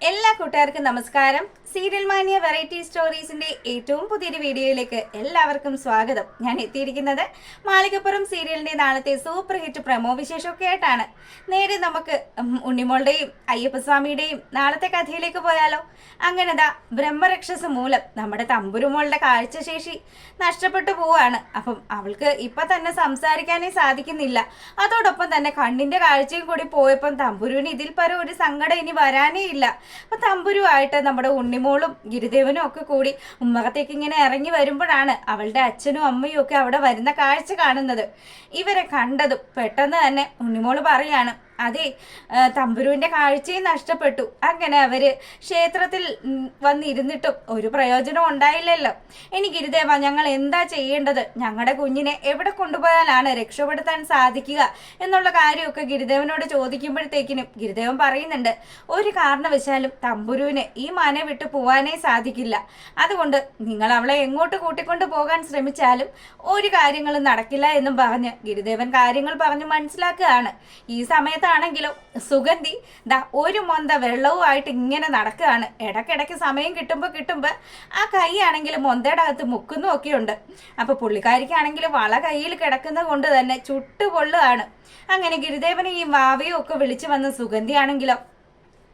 എല്ലാ കൂട്ടുകാർക്കും നമസ്കാരം. സീരിയൽ മാനിയ വെറൈറ്റി സ്റ്റോറീസിന്റെ ഏറ്റവും പുതിയൊരു വീഡിയോയിലേക്ക് എല്ലാവർക്കും സ്വാഗതം. ഞാൻ എത്തിയിരിക്കുന്നത് മാളികപ്പുറം സീരിയലിന്റെ നാളത്തെ സൂപ്പർ ഹിറ്റ് പ്രമോ വിശേഷമൊക്കെ ആയിട്ടാണ്. നേരെ നമുക്ക് ഉണ്ണിമോളുടെയും അയ്യപ്പസ്വാമിയുടെയും നാളത്തെ കഥയിലേക്ക് പോയാലോ. അങ്ങനെതാ ബ്രഹ്മരക്ഷസ് മൂലം നമ്മുടെ തമ്പുരുമോളുടെ കാഴ്ചശേഷി നഷ്ടപ്പെട്ടു പോവാണ്. അപ്പം അവൾക്ക് ഇപ്പൊ തന്നെ സംസാരിക്കാനേ സാധിക്കുന്നില്ല. അതോടൊപ്പം തന്നെ കണ്ണിന്റെ കാഴ്ചയും കൂടി പോയപ്പം തമ്പുരുവിന് ഇതിൽ പരം ഒരു സങ്കടം ഇനി വരാനേ ഇല്ല. അപ്പൊ തമ്പുരുവായിട്ട് നമ്മുടെ ഉണ്ണിമോളും ഗിരിദേവനും ഒക്കെ കൂടി ഉമ്മകത്തേക്ക് ഇങ്ങനെ ഇറങ്ങി വരുമ്പോഴാണ് അവളുടെ അച്ഛനും അമ്മയും ഒക്കെ അവിടെ വരുന്ന കാഴ്ച കാണുന്നത്. ഇവരെ കണ്ടതും പെട്ടെന്ന് തന്നെ ഉണ്ണിമോള് പറയാണ്, അതെ, തമ്പുരുവിന്റെ കാഴ്ചയും നഷ്ടപ്പെട്ടു. അങ്ങനെ അവര് ക്ഷേത്രത്തിൽ വന്നിരുന്നിട്ടും ഒരു പ്രയോജനം ഉണ്ടായില്ലല്ലോ. ഇനി ഗിരിദേവ, ഞങ്ങൾ എന്താ ചെയ്യേണ്ടത്? ഞങ്ങളുടെ കുഞ്ഞിനെ എവിടെ കൊണ്ടുപോയാലാണ് രക്ഷപ്പെടുത്താൻ സാധിക്കുക എന്നുള്ള കാര്യമൊക്കെ ഗിരിദേവനോട് ചോദിക്കുമ്പോഴത്തേക്കിനും ഗിരിദേവൻ പറയുന്നുണ്ട്, ഒരു കാരണവശാലും തമ്പുരുവിന് ഈ മന വിട്ടു പോവാനേ സാധിക്കില്ല. അതുകൊണ്ട് നിങ്ങൾ അവളെ എങ്ങോട്ട് കൂട്ടിക്കൊണ്ടു പോകാൻ ശ്രമിച്ചാലും ഒരു കാര്യങ്ങളും നടക്കില്ല എന്നും പറഞ്ഞ് ഗിരിദേവൻ കാര്യങ്ങൾ പറഞ്ഞു മനസ്സിലാക്കുകയാണ്. ഈ സമയത്ത് ആണെങ്കിലോ സുഗന്ധി ഒരു മൊന്ത വെള്ളവുമായിട്ട് ഇങ്ങനെ നടക്കുകയാണ്. ഇടയ്ക്കിടയ്ക്ക് സമയം കിട്ടുമ്പോ ആ കൈ ആണെങ്കിൽ മൊന്തയുടെ അകത്ത് മുക്കുന്നു ഒക്കെയുണ്ട്. അപ്പൊ പുള്ളിക്കാരിക്കാണെങ്കിൽ വള കയ്യിൽ കിടക്കുന്നത് കൊണ്ട് തന്നെ ചുട്ടുപൊള്ളുകയാണ്. അങ്ങനെ ഗിരിദേവനെ ഈ വാവയും ഒക്കെ വിളിച്ചു വന്ന സുഗന്ധി ആണെങ്കിലോ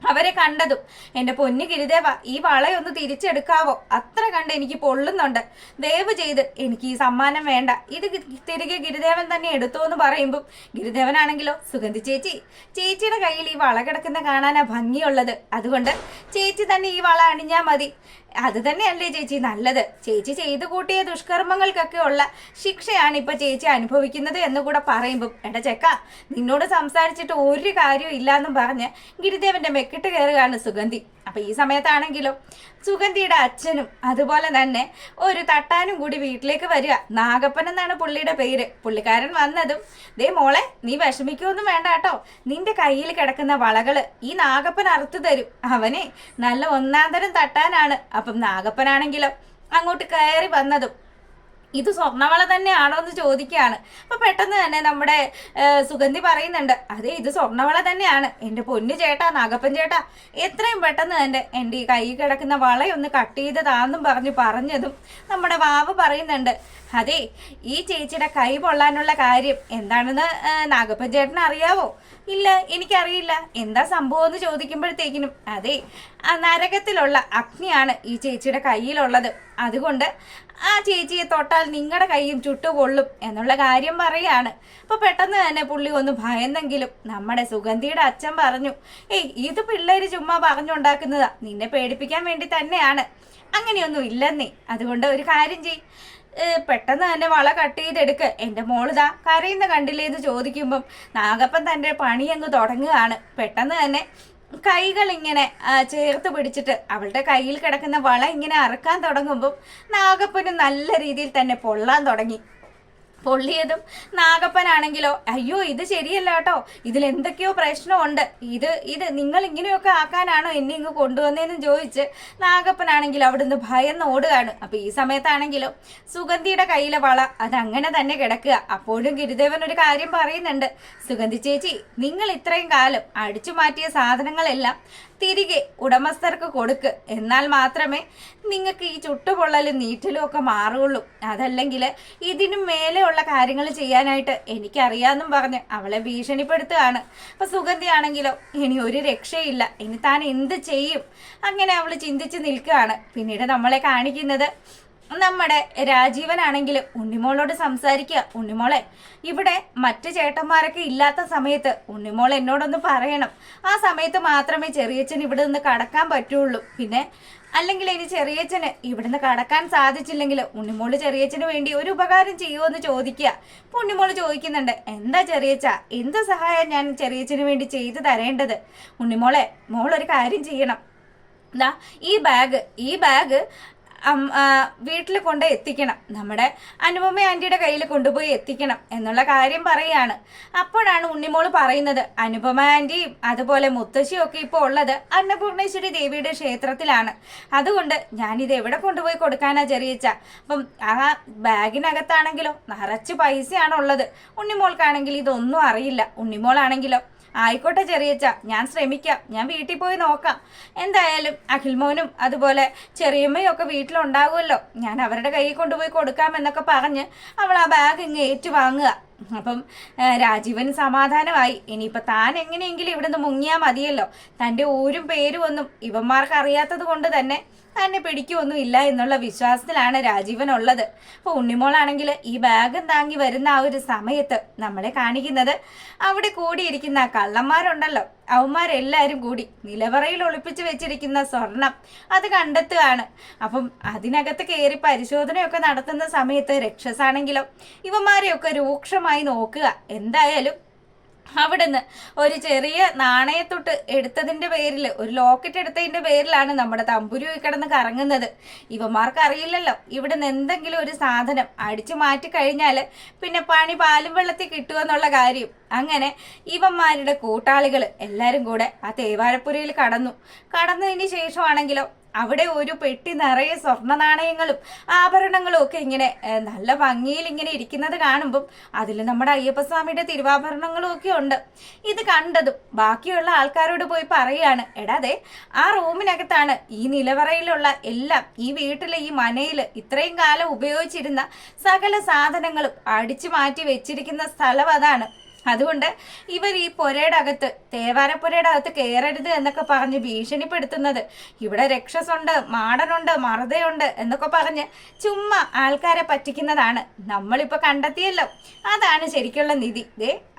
അവരെ കണ്ടതും, എൻ്റെ പൊന്നു ഗിരിദേവ, ഈ വളയൊന്ന് തിരിച്ചെടുക്കാവോ? അത്ര കണ്ട് എനിക്ക് പൊള്ളുന്നുണ്ട്. ദയവ് ചെയ്ത് എനിക്ക് ഈ സമ്മാനം വേണ്ട, ഇത് തിരികെ ഗിരിദേവൻ തന്നെ എടുത്തോ എന്ന് പറയുമ്പോൾ ഗിരിദേവനാണെങ്കിലോ, സുഗന്ധി ചേച്ചിയുടെ കയ്യിൽ ഈ വള കിടക്കുന്ന കാണാനാ ഭംഗിയുള്ളത്. അതുകൊണ്ട് ചേച്ചി തന്നെ ഈ വള അണിഞ്ഞാൽ മതി. അത് തന്നെയല്ലേ ചേച്ചി നല്ലത്. ചേച്ചി ചെയ്തു കൂട്ടിയ ദുഷ്കർമ്മങ്ങൾക്കൊക്കെ ഉള്ള ശിക്ഷയാണ് ഇപ്പൊ ചേച്ചി അനുഭവിക്കുന്നത് എന്ന് കൂടെ പറയുമ്പോൾ, എടാ ചെക്ക, നിന്നോട് സംസാരിച്ചിട്ട് ഒരു കാര്യവും ഇല്ലാന്നും പറഞ്ഞ് ഗിരിദേവന്റെ മെക്കിട്ട് കയറുകയാണ് സുഗന്ധി. അപ്പൊ ഈ സമയത്താണെങ്കിലും സുഗന്ധിയുടെ അച്ഛനും അതുപോലെ തന്നെ ഒരു തട്ടാനും കൂടി വീട്ടിലേക്ക് വരിക. നാഗപ്പൻ എന്നാണ് പുള്ളിയുടെ പേര്. പുള്ളിക്കാരൻ വന്നതും, ദേ മോളെ, നീ വിഷമിക്കൊന്നും വേണ്ട കേട്ടോ, നിന്റെ കയ്യിൽ കിടക്കുന്ന വളകള് ഈ നാഗപ്പൻ അറുത്തു തരും. അവനെ നല്ല ഒന്നാം തരം തട്ടാനാണ്. അപ്പം നാഗപ്പനാണെങ്കിലും അങ്ങോട്ട് കയറി വന്നതും, ഇത് സ്വർണ്ണവള തന്നെയാണോ എന്ന് ചോദിക്കുകയാണ്. അപ്പൊ പെട്ടെന്ന് തന്നെ നമ്മുടെ സുഗന്ധി പറയുന്നുണ്ട്, അതെ, ഇത് സ്വർണ്ണവള തന്നെയാണ്. എൻ്റെ പൊന്നു ചേട്ടാ, നാഗപ്പൻ ചേട്ടാ, എത്രയും പെട്ടെന്ന് തന്നെ എൻ്റെ ഈ കൈ കിടക്കുന്ന വളയൊന്ന് കട്ട് ചെയ്തതാന്നും പറഞ്ഞതും നമ്മുടെ വാവ് പറയുന്നുണ്ട്, അതെ, ഈ ചേച്ചിയുടെ കൈ പൊള്ളാനുള്ള കാര്യം എന്താണെന്ന് നാഗപ്പൻ ചേട്ടന് അറിയാവോ? ഇല്ല, എനിക്കറിയില്ല. എന്താ സംഭവം എന്ന് ചോദിക്കുമ്പോഴത്തേക്കിനും, അതെ, ആ നരകത്തിലുള്ള അഗ്നിയാണ് ഈ ചേച്ചിയുടെ കയ്യിലുള്ളത്. അതുകൊണ്ട് ആ ചേച്ചിയെ തൊട്ടാൽ നിങ്ങളുടെ കൈയും ചുട്ടുപൊള്ളും എന്നുള്ള കാര്യം പറയാണ്. അപ്പൊ പെട്ടെന്ന് തന്നെ പുള്ളി ഒന്ന് ഭയന്നെങ്കിലും നമ്മുടെ സുഗന്ധിയുടെ അച്ഛൻ പറഞ്ഞു, ഏയ്, ഇത് പിള്ളേര് ചുമ്മാ പറഞ്ഞുണ്ടാക്കുന്നതാ, നിന്നെ പേടിപ്പിക്കാൻ വേണ്ടി തന്നെയാണ്. അങ്ങനെയൊന്നും ഇല്ലെന്നേ. അതുകൊണ്ട് ഒരു കാര്യം ചെയ്, പെട്ടെന്ന് തന്നെ വള കട്ട് ചെയ്തെടുക്ക്. എൻ്റെ മോളിതാ കരയുന്ന കണ്ടില്ലേ എന്ന് ചോദിക്കുമ്പം നാഗപ്പൻ തൻ്റെ പണി അങ്ങ് തുടങ്ങുകയാണ്. പെട്ടെന്ന് തന്നെ കൈകൾ ഇങ്ങനെ ചേർത്ത് പിടിച്ചിട്ട് അവളുടെ കയ്യിൽ കിടക്കുന്ന വള ഇങ്ങനെ അറുക്കാൻ തുടങ്ങുമ്പം നാഗപ്പന് നല്ല രീതിയിൽ തന്നെ പൊള്ളാൻ തുടങ്ങി. പൊള്ളിയതും നാഗപ്പനാണെങ്കിലോ, അയ്യോ, ഇത് ശരിയല്ല കേട്ടോ, ഇതിലെന്തൊക്കെയോ പ്രശ്നമുണ്ട്, ഇത് നിങ്ങൾ ഇങ്ങനെയൊക്കെ ആക്കാനാണോ എന്നെ ഇങ്ങ് കൊണ്ടുവന്നതെന്ന് ചോദിച്ച് നാഗപ്പനാണെങ്കിൽ അവിടുന്ന് ഭയന്ന് ഓടുകയാണ്. അപ്പൊ ഈ സമയത്താണെങ്കിലോ സുഗന്ധിയുടെ കയ്യിലെ വള അതങ്ങനെ തന്നെ കിടക്കുക. അപ്പോഴും ഗിരിദേവൻ ഒരു കാര്യം പറയുന്നുണ്ട്, സുഗന്ധി ചേച്ചി, നിങ്ങൾ ഇത്രയും കാലം അടിച്ചു മാറ്റിയ സാധനങ്ങളെല്ലാം തിരികെ ഉടമസ്ഥർക്ക് കൊടുക്ക്. എന്നാൽ മാത്രമേ നിങ്ങൾക്ക് ഈ ചുട്ടുപൊള്ളലും നീറ്റലും ഒക്കെ മാറുള്ളൂ. അതല്ലെങ്കിൽ ഇതിനും മേലെയുള്ള കാര്യങ്ങൾ ചെയ്യാനായിട്ട് എനിക്കറിയാമെന്നും പറഞ്ഞ് അവളെ ഭീഷണിപ്പെടുത്തുകയാണ്. അപ്പൊ സുഗന്ധിയാണെങ്കിലോ, ഇനി ഒരു രക്ഷയില്ല, ഇനി താൻ എന്ത് ചെയ്യും? അങ്ങനെ അവൾ ചിന്തിച്ച് നിൽക്കുകയാണ്. പിന്നീട് നമ്മളെ കാണിക്കുന്നത് നമ്മുടെ രാജീവനാണെങ്കിലും ഉണ്ണിമോളോട് സംസാരിക്കുക, ഉണ്ണിമോളെ, ഇവിടെ മറ്റു ചേട്ടന്മാരൊക്കെ ഇല്ലാത്ത സമയത്ത് ഉണ്ണിമോൾ എന്നോടൊന്ന് പറയണം. ആ സമയത്ത് മാത്രമേ ചെറിയച്ഛൻ ഇവിടെ നിന്ന് കടക്കാൻ പറ്റുള്ളൂ. പിന്നെ അല്ലെങ്കിൽ ഇനി ചെറിയച്ഛന് ഇവിടുന്ന് കടക്കാൻ സാധിച്ചില്ലെങ്കിൽ ഉണ്ണിമോള് ചെറിയച്ഛന് വേണ്ടി ഒരു ഉപകാരം ചെയ്യുമോ എന്ന് ചോദിക്കുക. അപ്പൊ ഉണ്ണിമോള് ചോദിക്കുന്നുണ്ട്, എന്താ ചെറിയച്ഛ, എന്ത് സഹായം ഞാൻ ചെറിയച്ഛന് വേണ്ടി ചെയ്തു തരേണ്ടത്? ഉണ്ണിമോളെ, മോളൊരു കാര്യം ചെയ്യണം. ഈ ബാഗ് വീട്ടിൽ കൊണ്ട് എത്തിക്കണം, നമ്മുടെ അനുപമ ആൻറ്റിയുടെ കയ്യിൽ കൊണ്ടുപോയി എത്തിക്കണം എന്നുള്ള കാര്യം പറയാണ്. അപ്പോഴാണ് ഉണ്ണിമോള് പറയുന്നത്, അനുപമ ആൻറ്റിയും അതുപോലെ മുത്തശ്ശിയും ഒക്കെ ഇപ്പോൾ ഉള്ളത് അന്നപൂർണേശ്വരി ദേവിയുടെ ക്ഷേത്രത്തിലാണ്. അതുകൊണ്ട് ഞാനിത് എവിടെ കൊണ്ടുപോയി കൊടുക്കാനാ ചെറിയച്ച? അപ്പം ആ ബാഗിനകത്താണെങ്കിലോ നിറച്ച് പൈസയാണുള്ളത്. ഉണ്ണിമോൾക്കാണെങ്കിൽ ഇതൊന്നും അറിയില്ല. ഉണ്ണിമോളാണെങ്കിലോ ആയിക്കോട്ടെ ചെറിയച്ച, ഞാൻ ശ്രമിക്കാം, ഞാൻ വീട്ടിൽ പോയി നോക്കാം. എന്തായാലും അഖിൽമോനും അതുപോലെ ചെറിയമ്മയും ഒക്കെ വീട്ടിലുണ്ടാകുമല്ലോ, ഞാൻ അവരുടെ കയ്യിൽ കൊണ്ടുപോയി കൊടുക്കാമെന്നൊക്കെ പറഞ്ഞ് അവൾ ആ ബാഗ് ഇങ്ങ് ഏറ്റുവാങ്ങുക. അപ്പം രാജീവൻ സമാധാനമായി. ഇനിയിപ്പോൾ താൻ എങ്ങനെയെങ്കിലും ഇവിടുന്ന് മുങ്ങിയാൽ മതിയല്ലോ. തൻ്റെ ഊരും പേരും ഒന്നും ഇവന്മാർക്ക് അറിയാത്തത് കൊണ്ട് തന്നെ തന്നെ പിടിക്കുമൊന്നും ഇല്ല എന്നുള്ള വിശ്വാസത്തിലാണ് രാജീവൻ ഉള്ളത്. അപ്പോൾ ഉണ്ണിമോളാണെങ്കിൽ ഈ ബാഗും താങ്ങി വരുന്ന ആ ഒരു സമയത്ത് നമ്മളെ കാണിക്കുന്നത് അവിടെ കൂടിയിരിക്കുന്ന കള്ളന്മാരുണ്ടല്ലോ, അവന്മാരെല്ലാവരും കൂടി നിലവറയിൽ ഒളിപ്പിച്ച് വെച്ചിരിക്കുന്ന സ്വർണം അത് കണ്ടെത്തുകയാണ്. അപ്പം അതിനകത്ത് കയറി പരിശോധനയൊക്കെ നടത്തുന്ന സമയത്ത് രക്ഷസാണെങ്കിലോ ഇവന്മാരെയൊക്കെ രൂക്ഷമായി നോക്കുക. എന്തായാലും അവിടുന്ന് ഒരു ചെറിയ നാണയത്തൊട്ട് എടുത്തതിൻ്റെ പേരിൽ, ഒരു ലോക്കറ്റ് എടുത്തതിൻ്റെ പേരിലാണ് നമ്മുടെ തമ്പുരു കിടന്ന് കറങ്ങുന്നത്. ഇവന്മാർക്ക് അറിയില്ലല്ലോ ഇവിടുന്ന് എന്തെങ്കിലും ഒരു സാധനം അടിച്ചു മാറ്റി കഴിഞ്ഞാൽ പിന്നെ പണി പാലും വെള്ളത്തിൽ കിട്ടുമെന്നുള്ള കാര്യം. അങ്ങനെ ഇവന്മാരുടെ കൂട്ടാളികൾ എല്ലാവരും കൂടെ ആ തേവാരപ്പുരയിൽ കടന്നതിന് ശേഷമാണെങ്കിലോ അവിടെ ഒരു പെട്ടി നിറയെ സ്വർണ്ണ നാണയങ്ങളും ആഭരണങ്ങളും ഒക്കെ ഇങ്ങനെ നല്ല ഭംഗിയിൽ ഇങ്ങനെ ഇരിക്കുന്നത് കാണുമ്പം അതിൽ നമ്മുടെ അയ്യപ്പസ്വാമിയുടെ തിരുവാഭരണങ്ങളും ഒക്കെ ഉണ്ട്. ഇത് കണ്ടതും ബാക്കിയുള്ള ആൾക്കാരോട് പോയി പറയുകയാണ്, എടാതെ ആ റൂമിനകത്താണ് ഈ നിലവറയിലുള്ള എല്ലാം, ഈ വീട്ടിലെ ഈ മനയിൽ ഇത്രയും കാലം ഉപയോഗിച്ചിരുന്ന സകല സാധനങ്ങളും അടിച്ചു മാറ്റി വെച്ചിരിക്കുന്ന സ്ഥലം അതാണ്. അതുകൊണ്ട് ഇവർ ഈ പുരയുടെ അകത്ത്, തേവാരപ്പുരയുടെ അകത്ത് കയറരുത് എന്നൊക്കെ പറഞ്ഞ് ഭീഷണിപ്പെടുത്തുന്നത്, ഇവിടെ രക്ഷസുണ്ട്, മാടനുണ്ട്, മറുതയുണ്ട് എന്നൊക്കെ പറഞ്ഞ് ചുമ്മാ ആൾക്കാരെ പറ്റിക്കുന്നതാണ്. നമ്മളിപ്പോൾ കണ്ടെത്തിയല്ലോ, അതാണ് ശരിക്കുള്ള നിധി.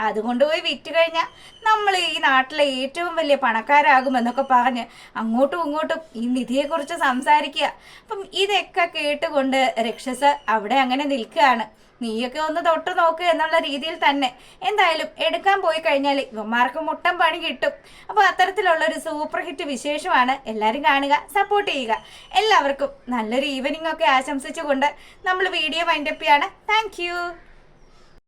അതുകൊണ്ട് പോയി വിറ്റ് കഴിഞ്ഞാൽ നമ്മൾ ഈ നാട്ടിലെ ഏറ്റവും വലിയ പണക്കാരാകുമെന്നൊക്കെ പറഞ്ഞ് അങ്ങോട്ടും ഇങ്ങോട്ടും ഈ നിധിയെക്കുറിച്ച് സംസാരിക്കുക. അപ്പം ഇതൊക്കെ കേട്ടുകൊണ്ട് രക്ഷസ് അവിടെ അങ്ങനെ നിൽക്കുകയാണ്. നീയൊക്കെ ഒന്ന് തൊട്ട് നോക്കുക എന്നുള്ള രീതിയിൽ തന്നെ. എന്തായാലും എടുക്കാൻ പോയി കഴിഞ്ഞാൽ ഇവന്മാർക്ക് മുട്ടം പണി കിട്ടും. അപ്പോൾ അത്തരത്തിലുള്ളൊരു സൂപ്പർ ഹിറ്റ് വിശേഷമാണ്. എല്ലാവരും കാണുക, സപ്പോർട്ട് ചെയ്യുക. എല്ലാവർക്കും നല്ലൊരു ഈവനിങ് ഒക്കെ ആശംസിച്ചുകൊണ്ട് നമ്മൾ വീഡിയോ വൈൻഡപ്പ് ചെയ്യാണ്. താങ്ക്